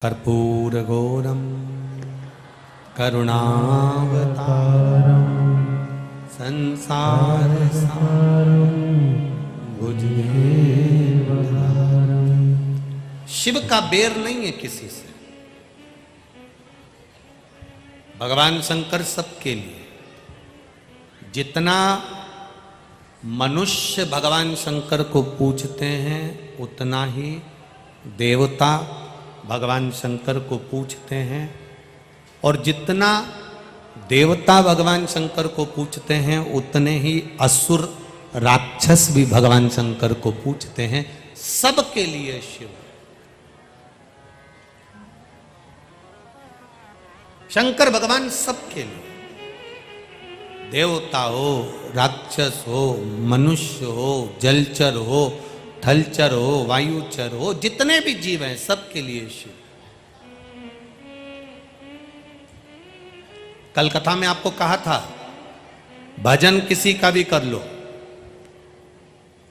कर्पूरघोरं करुणावतारं संसारसारं भुजगेन्द्रहारं। शिव का बेर नहीं है किसी से। भगवान शंकर सबके लिए। जितना मनुष्य भगवान शंकर को पूजते हैं उतना ही देवता भगवान शंकर को पूजते हैं, और जितना देवता भगवान शंकर को पूजते हैं उतने ही असुर राक्षस भी भगवान शंकर को पूजते हैं। सबके लिए शिव। शंकर भगवान सबके लिए, देवता हो, राक्षस हो, मनुष्य हो, जलचर हो, थलचर हो, वायुचर हो, जितने भी जीव हैं सबके लिए शिव। कल कथा में आपको कहा था भजन किसी का भी कर लो,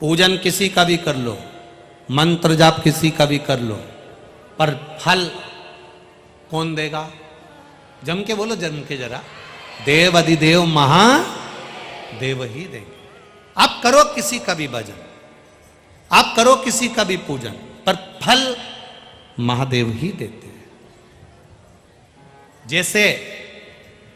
पूजन किसी का भी कर लो, मंत्र जाप किसी का भी कर लो, पर फल कौन देगा? जम के बोलो, जम के जरा। देव अधिदेव महादेव ही देंगे। आप करो किसी का भी भजन, आप करो किसी का भी पूजन, पर फल महादेव ही देते हैं। जैसे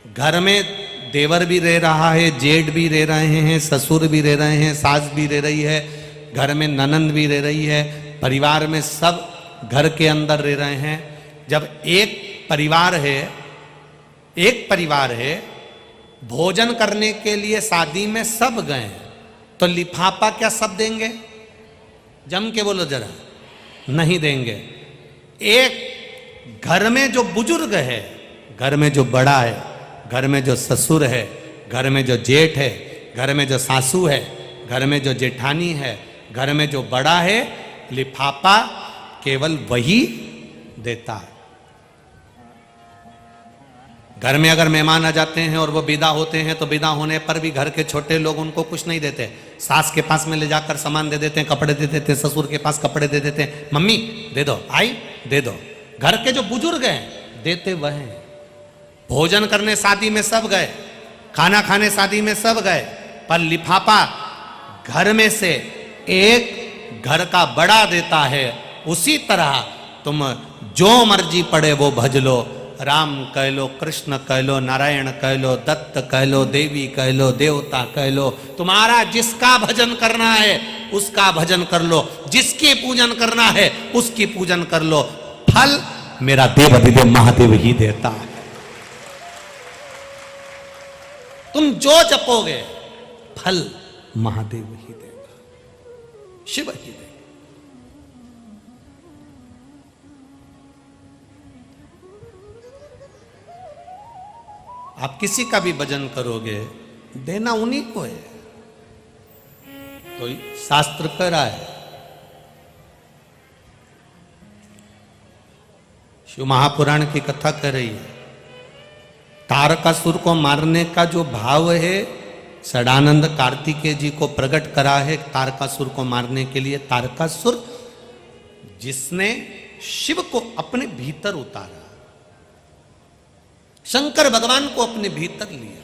घर में देवर भी रह रहा है, जेठ भी रह रहे हैं, ससुर भी रह रहे हैं, सास भी रह रही है, घर में ननंद भी रह रही है, परिवार में सब घर के अंदर रह रहे हैं। जब एक परिवार है, भोजन करने के लिए शादी में सब गए, तो लिफाफा क्या सब देंगे? जम के बोलो जरा, नहीं देंगे। एक घर में जो बुजुर्ग है, घर में जो बड़ा है, घर में जो ससुर है, घर में जो जेठ है, घर में जो सासू है, घर में जो जेठानी है, घर में जो बड़ा है, लिफाफा केवल वही देता है। घर में अगर मेहमान आ जाते हैं और वो विदा होते हैं तो विदा होने पर भी घर के छोटे लोग उनको कुछ नहीं देते। सास के पास में ले जाकर सामान दे देते हैं, कपड़े दे देते हैं, ससुर के पास कपड़े दे देते हैं, मम्मी दे दो, आई दे दो। घर के जो बुजुर्ग हैं देते वह हैं। भोजन करने शादी में सब गए, खाना खाने शादी में सब गए, पर लिफाफा घर में से एक घर का बड़ा देता है। उसी तरह तुम जो मर्जी पड़े वो भज लो, राम कह लो, कृष्ण कह लो, नारायण कह लो, दत्त कह लो, देवी कह लो, देवता कह लो, तुम्हारा जिसका भजन करना है उसका भजन कर लो, जिसकी पूजन करना है उसकी पूजन कर लो। फल मेरा देव अधिदेव महादेव ही देता है। तुम जो जपोगे फल महादेव ही देगा, शिव ही देगा। आप किसी का भी भजन करोगे देना उन्हीं को है। तो शास्त्र कह रहा है, शिव महापुराण की कथा कह रही है, तारकासुर को मारने का जो भाव है षडानंद कार्तिकेय जी को प्रकट करा है तारकासुर को मारने के लिए। तारकासुर जिसने शिव को अपने भीतर उतारा, शंकर भगवान को अपने भीतर लिया।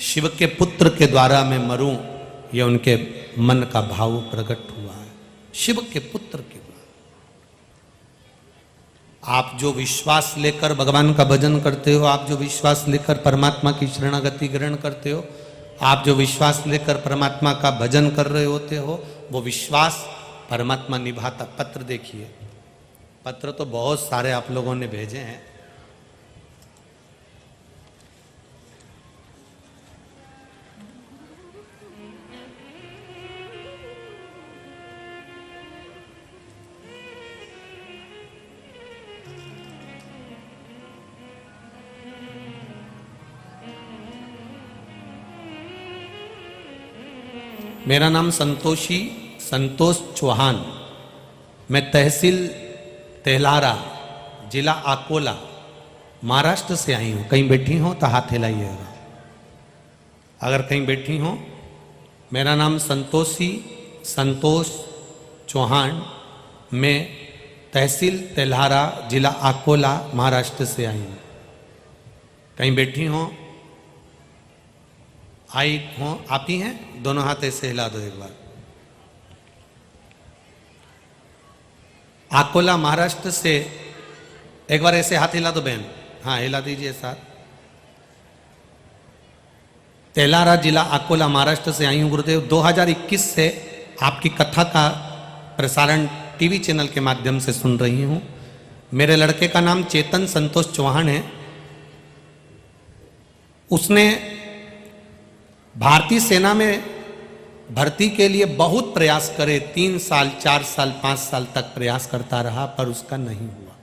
शिव के पुत्र के द्वारा मैं मरूं, यह उनके मन का भाव प्रकट हुआ है। शिव के पुत्र के द्वारा आप जो विश्वास लेकर भगवान का भजन करते हो, आप जो विश्वास लेकर परमात्मा की शरणागति ग्रहण करते हो, आप जो विश्वास लेकर परमात्मा का भजन कर रहे होते हो, वो विश्वास परमात्मा निभाता। पत्र देखिए, पत्र तो बहुत सारे आप लोगों ने भेजे हैं। मेरा नाम संतोष चौहान, मैं तहसील तेलारा, जिला अकोला, महाराष्ट्र से आई हूँ। कहीं बैठी हो तो हाथ हिलाइएगा। अगर कहीं बैठी हो, मेरा नाम संतोष चौहान, मैं तहसील तेल्हारा, जिला अकोला, महाराष्ट्र से आई हूँ। कहीं बैठी हो, आई हो, आप ही हैं? दोनों हाथ ऐसे हिला दो एक बार। अकोला महाराष्ट्र से एक बार ऐसे हाथ हिला दो बहन। हाँ हिला दीजिए साथ। तेल्हारा जिला अकोला महाराष्ट्र से आई हूँ गुरुदेव। 2021 से आपकी कथा का प्रसारण टीवी चैनल के माध्यम से सुन रही हूँ। मेरे लड़के का नाम चेतन संतोष चौहान है। उसने भारतीय सेना में भर्ती के लिए बहुत प्रयास करे, 3 साल 4 साल 5 साल तक प्रयास करता रहा, पर उसका नहीं हुआ।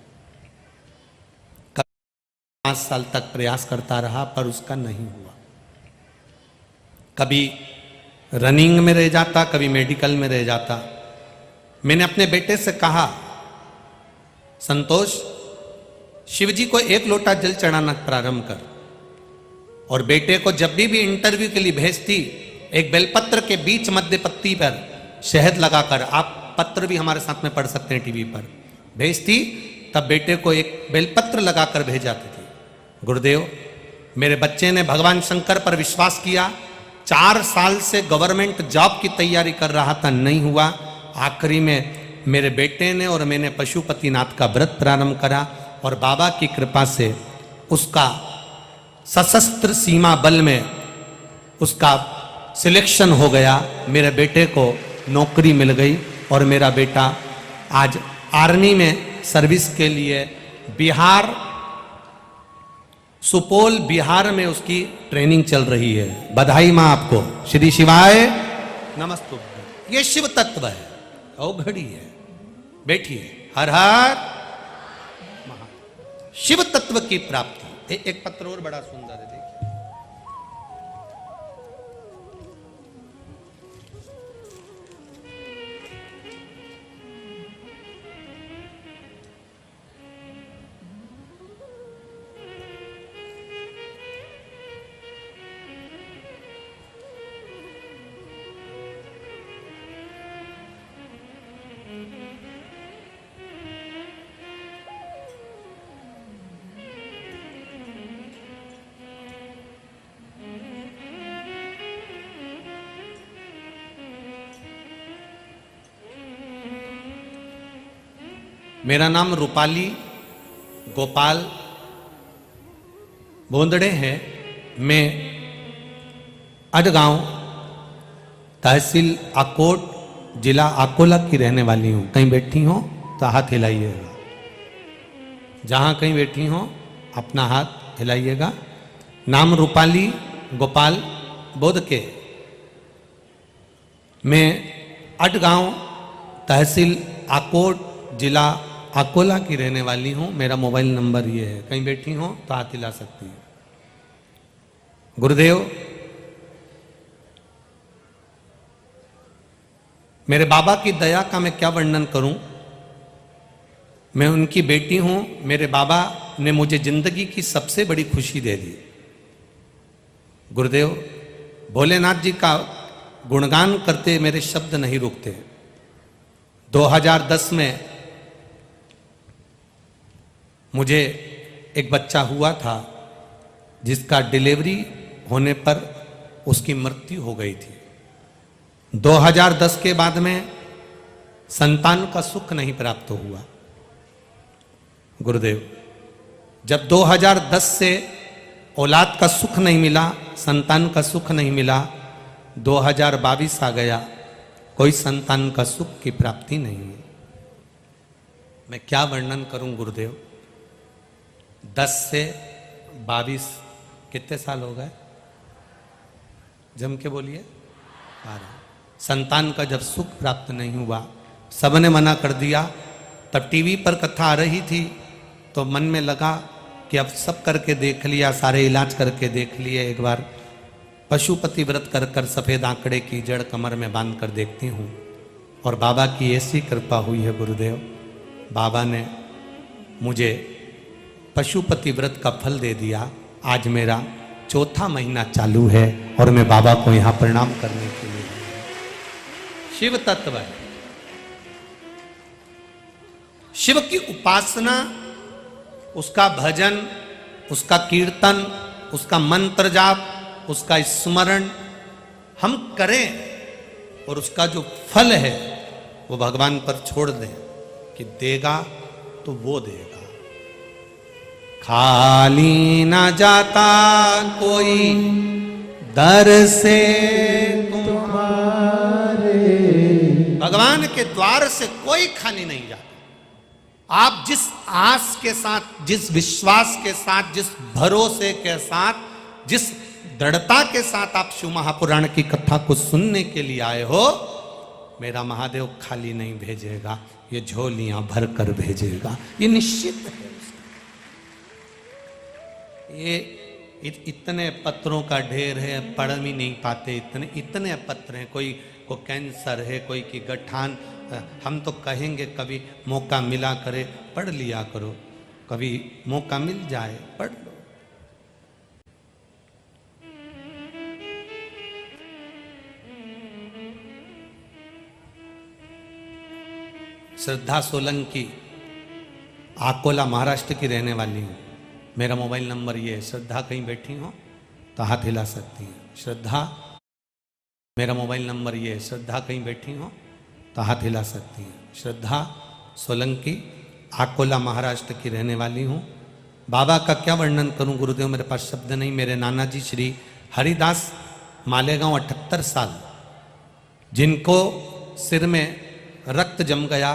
5 साल तक प्रयास करता रहा, पर उसका नहीं हुआ। कभी रनिंग में रह जाता, कभी मेडिकल में रह जाता। मैंने अपने बेटे से कहा, संतोष, शिवजी को 1 लोटा जल चढ़ाना प्रारंभ कर। और बेटे को जब भी इंटरव्यू के लिए भेजती, एक बेलपत्र के बीच मध्य पत्ती पर शहद लगाकर, आप पत्र भी हमारे साथ में पढ़ सकते हैं टीवी पर, भेजती, तब बेटे को एक बेलपत्र लगाकर भेज जाती थी। गुरुदेव, मेरे बच्चे ने भगवान शंकर पर विश्वास किया। 4 साल से गवर्नमेंट जॉब की तैयारी कर रहा था, नहीं हुआ। आखिरी में मेरे बेटे ने और मैंने पशुपतिनाथ का व्रत प्रारंभ करा और बाबा की कृपा से उसका सशस्त्र सीमा बल में उसका सिलेक्शन हो गया। मेरे बेटे को नौकरी मिल गई और मेरा बेटा आज आर्मी में सर्विस के लिए बिहार, सुपौल बिहार में उसकी ट्रेनिंग चल रही है। बधाई मां आपको। श्री शिवाय नमस्तु। ये शिव तत्व है, अवघड़ी है। बैठिए। हर हर शिव तत्व की प्राप्ति। एक पत्र और बड़ा सुंदर है, देखिए। मेरा नाम रूपाली गोपाल बोंदड़े है। मैं अडगांव, तहसील आकोट, जिला अकोला की रहने वाली हूँ। कहीं बैठी हो तो हाथ हिलाइएगा। जहाँ कहीं बैठी हो अपना हाथ हिलाइएगा। नाम रूपाली गोपाल बोदके। मैं अडगांव, तहसील आकोट, जिला अकोला की रहने वाली हूं। मेरा मोबाइल नंबर ये है। कहीं बैठी हो तो हाथ हिला सकती है। गुरुदेव, मेरे बाबा की दया का मैं क्या वर्णन करूं। मैं उनकी बेटी हूं। मेरे बाबा ने मुझे जिंदगी की सबसे बड़ी खुशी दे दी। गुरुदेव, भोलेनाथ जी का गुणगान करते मेरे शब्द नहीं रुकते। 2010 में मुझे एक बच्चा हुआ था जिसका डिलीवरी होने पर उसकी मृत्यु हो गई थी। 2010 के बाद में संतान का सुख नहीं प्राप्त हुआ। गुरुदेव, जब 2010 से औलाद का सुख नहीं मिला, संतान का सुख नहीं मिला, 2022 आ गया, कोई संतान का सुख की प्राप्ति नहीं है। मैं क्या वर्णन करूं गुरुदेव। 10 से 22 कितने साल हो गए? जम के बोलिए। 12। संतान का जब सुख प्राप्त नहीं हुआ, सबने मना कर दिया। तब टीवी पर कथा आ रही थी तो मन में लगा कि अब सब करके देख लिया, सारे इलाज करके देख लिए, एक बार पशुपति व्रत कर कर सफ़ेद आंकड़े की जड़ कमर में बांध कर देखती हूँ। और बाबा की ऐसी कृपा हुई है गुरुदेव, बाबा ने मुझे पशुपति व्रत का फल दे दिया। आज मेरा 4था महीना चालू है और मैं बाबा को यहाँ प्रणाम करने के लिए। शिव तत्व है। शिव की उपासना, उसका भजन, उसका कीर्तन, उसका मंत्र जाप, उसका स्मरण हम करें और उसका जो फल है वो भगवान पर छोड़ दें कि देगा तो वो देगा। खाली ना जाता कोई दर से तुम्हारे, भगवान के द्वार से कोई खाली नहीं जाता। आप जिस आस के साथ, जिस विश्वास के साथ, जिस भरोसे के साथ, जिस दृढ़ता के साथ आप शिव महापुराण की कथा को सुनने के लिए आए हो, मेरा महादेव खाली नहीं भेजेगा, ये झोलियां भर कर भेजेगा, ये निश्चित है। ये इतने पत्रों का ढेर है, पढ़ भी नहीं पाते, इतने पत्र हैं। कोई को कैंसर है, कोई की गठान। हम तो कहेंगे कभी मौका मिला करे पढ़ लिया करो, कभी मौका मिल जाए पढ़ लो। श्रद्धा सोलंकी आकोला महाराष्ट्र की रहने वाली हूँ। मेरा मोबाइल नंबर ये है। श्रद्धा कहीं बैठी हो तो हाथ हिला सकती है। श्रद्धा, मेरा मोबाइल नंबर ये है। श्रद्धा कहीं बैठी हो तो हाथ हिला सकती है। श्रद्धा सोलंकी आकोला महाराष्ट्र की रहने वाली हूँ। बाबा का क्या वर्णन करूँ गुरुदेव, मेरे पास शब्द नहीं। मेरे नाना जी श्री हरिदास मालेगांव 78 साल, जिनको सिर में रक्त जम गया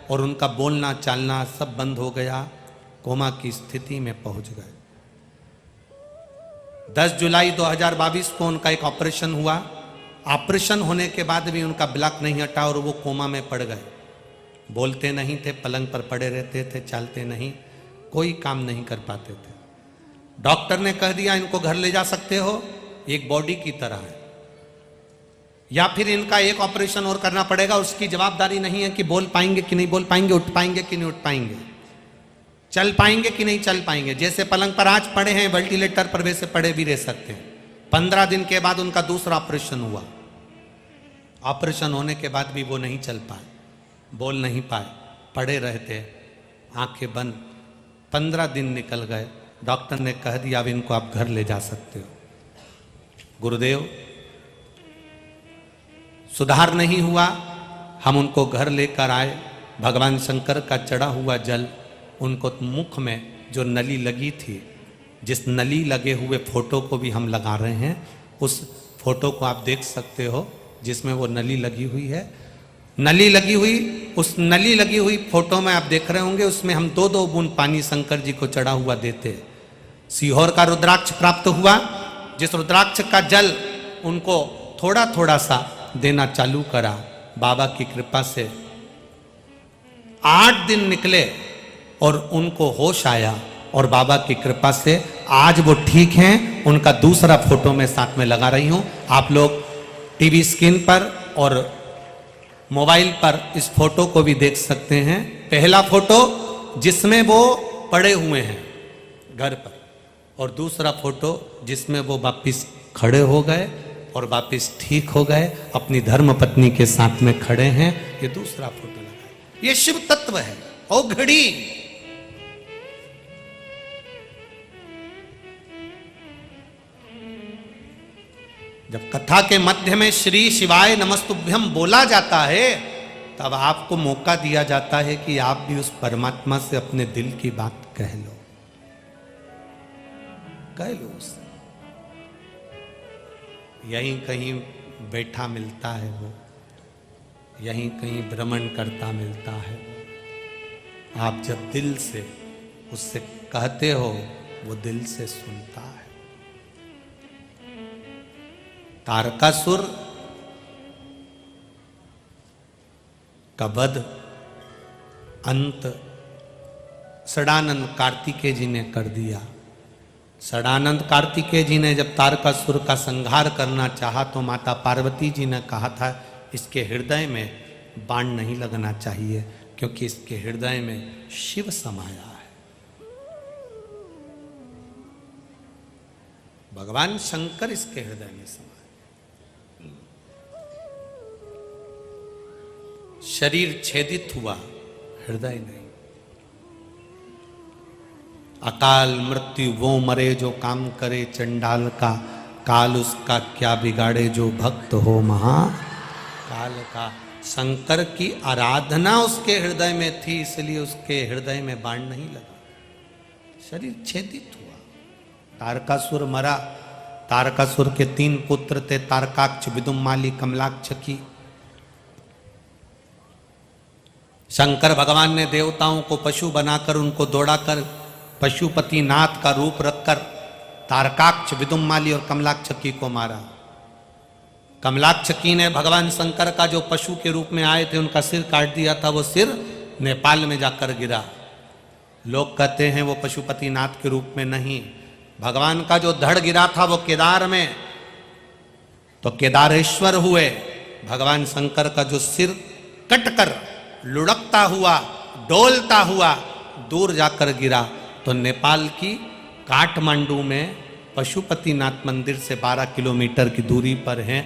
और उनका बोलना चालना सब बंद हो गया, कोमा की स्थिति में पहुंच गए। 10 जुलाई 2022 को उनका एक ऑपरेशन हुआ। ऑपरेशन होने के बाद भी उनका ब्लॉक नहीं हटा और वो कोमा में पड़ गए। बोलते नहीं थे, पलंग पर पड़े रहते थे, चलते नहीं, कोई काम नहीं कर पाते थे। डॉक्टर ने कह दिया इनको घर ले जा सकते हो, एक बॉडी की तरह है, या फिर इनका एक ऑपरेशन और करना पड़ेगा। उसकी जवाबदारी नहीं है कि बोल पाएंगे कि नहीं बोल पाएंगे, उठ पाएंगे कि नहीं उठ पाएंगे, चल पाएंगे कि नहीं चल पाएंगे। जैसे पलंग पर आज पड़े हैं वेंटिलेटर पर, वैसे पड़े भी रह सकते हैं। 15 दिन के बाद उनका दूसरा ऑपरेशन हुआ। ऑपरेशन होने के बाद भी वो नहीं चल पाए, बोल नहीं पाए, पड़े रहते, आंखें बंद। 15 दिन निकल गए। डॉक्टर ने कह दिया अब इनको आप घर ले जा सकते हो। गुरुदेव, सुधार नहीं हुआ, हम उनको घर लेकर आए। भगवान शंकर का चढ़ा हुआ जल उनको मुख में जो नली लगी थी, जिस नली लगे हुए फोटो को भी हम लगा रहे हैं, उस फोटो को आप देख सकते हो जिसमें वो नली लगी हुई है। नली लगी हुई, उस नली लगी हुई फोटो में आप देख रहे होंगे, उसमें हम 2-2 बूंद पानी शंकर जी को चढ़ा हुआ देते। सीहोर का रुद्राक्ष प्राप्त हुआ, जिस रुद्राक्ष का जल उनको थोड़ा थोड़ा सा देना चालू करा। बाबा की कृपा से 8 दिन निकले और उनको होश आया, और बाबा की कृपा से आज वो ठीक हैं। उनका दूसरा फोटो मैं साथ में लगा रही हूं। आप लोग टीवी स्क्रीन पर और मोबाइल पर इस फोटो को भी देख सकते हैं। पहला फोटो जिसमें वो पड़े हुए हैं घर पर, और दूसरा फोटो जिसमें वो वापिस खड़े हो गए और वापिस ठीक हो गए, अपनी धर्म पत्नी के साथ में खड़े हैं। ये दूसरा फोटो लगा। ये शिव तत्व है। ओ घड़ी, जब कथा के मध्य में श्री शिवाय नमस्तुभ्यम बोला जाता है, तब आपको मौका दिया जाता है कि आप भी उस परमात्मा से अपने दिल की बात कह लो, कह लो उससे। यहीं कहीं बैठा मिलता है वो, यहीं कहीं भ्रमण करता मिलता है वो। आप जब दिल से उससे कहते हो, वो दिल से सुनता है। तारकासुर का वध अंत षडानंद कार्तिकेय जी ने कर दिया। षडानंद कार्तिकेय जी ने जब तारकासुर का संहार करना चाहा, तो माता पार्वती जी ने कहा था इसके हृदय में बाण नहीं लगना चाहिए, क्योंकि इसके हृदय में शिव समाया है। भगवान शंकर इसके हृदय में समाया। शरीर छेदित हुआ, हृदय नहीं। अकाल मृत्यु वो मरे जो काम करे चंडाल का, काल उसका क्या बिगाड़े जो भक्त हो महाकाल का। शंकर की आराधना उसके हृदय में थी, इसलिए उसके हृदय में बाण नहीं लगा, शरीर छेदित हुआ। तारकासुर मरा। तारकासुर के 3 पुत्र थे, तारकाक्ष, विदुमाली, कमलाक्ष की। शंकर भगवान ने देवताओं को पशु बनाकर उनको दौड़ाकर पशुपति नाथ का रूप रखकर तारकाक्ष, विदुमाली और कमलाक्षकी को मारा। कमलाक्षकी ने भगवान शंकर का जो पशु के रूप में आए थे उनका सिर काट दिया था, वो सिर नेपाल में जाकर गिरा। लोग कहते हैं वो पशुपति नाथ के रूप में नहीं, भगवान का जो धड़ गिरा था वो केदार में, तो केदारेश्वर हुए। भगवान शंकर का जो सिर कटकर लुढ़कता हुआ डोलता हुआ दूर जाकर गिरा, तो नेपाल की काठमांडू में पशुपतिनाथ मंदिर से 12 किलोमीटर की दूरी पर है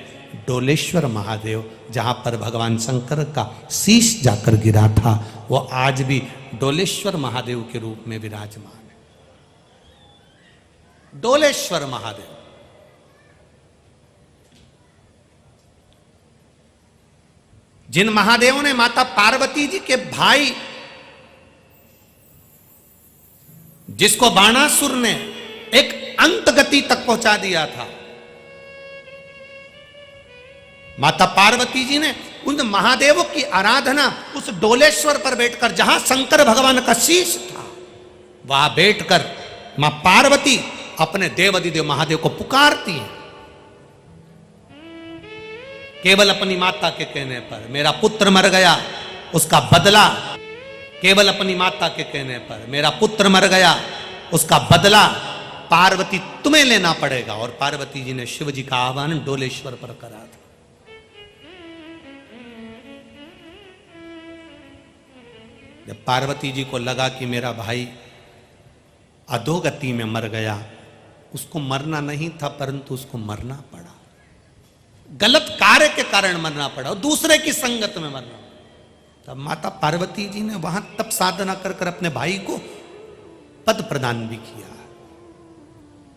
डोलेश्वर महादेव, जहां पर भगवान शंकर का शीश जाकर गिरा था। वो आज भी डोलेश्वर महादेव के रूप में विराजमान है। डोलेश्वर महादेव। जिन महादेवों ने माता पार्वती जी के भाई, जिसको बाणासुर ने एक अंत गति तक पहुंचा दिया था, माता पार्वती जी ने उन महादेवों की आराधना उस डोलेश्वर पर बैठकर, जहां शंकर भगवान का शीश था, वहां बैठकर मां पार्वती अपने देवाधिदेव महादेव को पुकारती हैं, केवल अपनी माता के कहने पर। मेरा पुत्र मर गया, उसका बदला, केवल अपनी माता के कहने पर, मेरा पुत्र मर गया, उसका बदला पार्वती तुम्हें लेना पड़ेगा। और पार्वती जी ने शिव जी का आह्वान डोलेश्वर पर करा था। जब पार्वती जी को लगा कि मेरा भाई अधोगति में मर गया, उसको मरना नहीं था परंतु उसको मरना पड़ा, गलत कार्य के कारण मरना पड़ा, और दूसरे की संगत में मरना। तब माता पार्वती जी ने वहां तप साधना कर कर अपने भाई को पद प्रदान भी किया।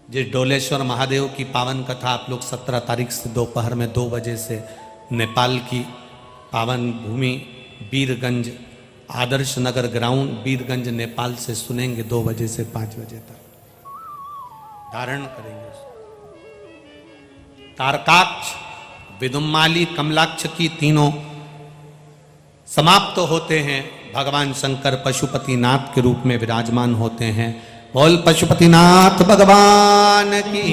जिस डोलेश्वर महादेव की पावन कथा आप लोग 17 तारीख से दोपहर में 2 बजे से नेपाल की पावन भूमि बीरगंज आदर्श नगर ग्राउंड बीरगंज नेपाल से सुनेंगे, 2 बजे से 5 बजे तक धारण करेंगे। तारकाक्ष, विदुमाली, कमलाक्ष की तीनों समाप्त होते हैं। भगवान शंकर पशुपतिनाथ के रूप में विराजमान होते हैं। बोल पशुपतिनाथ भगवान की।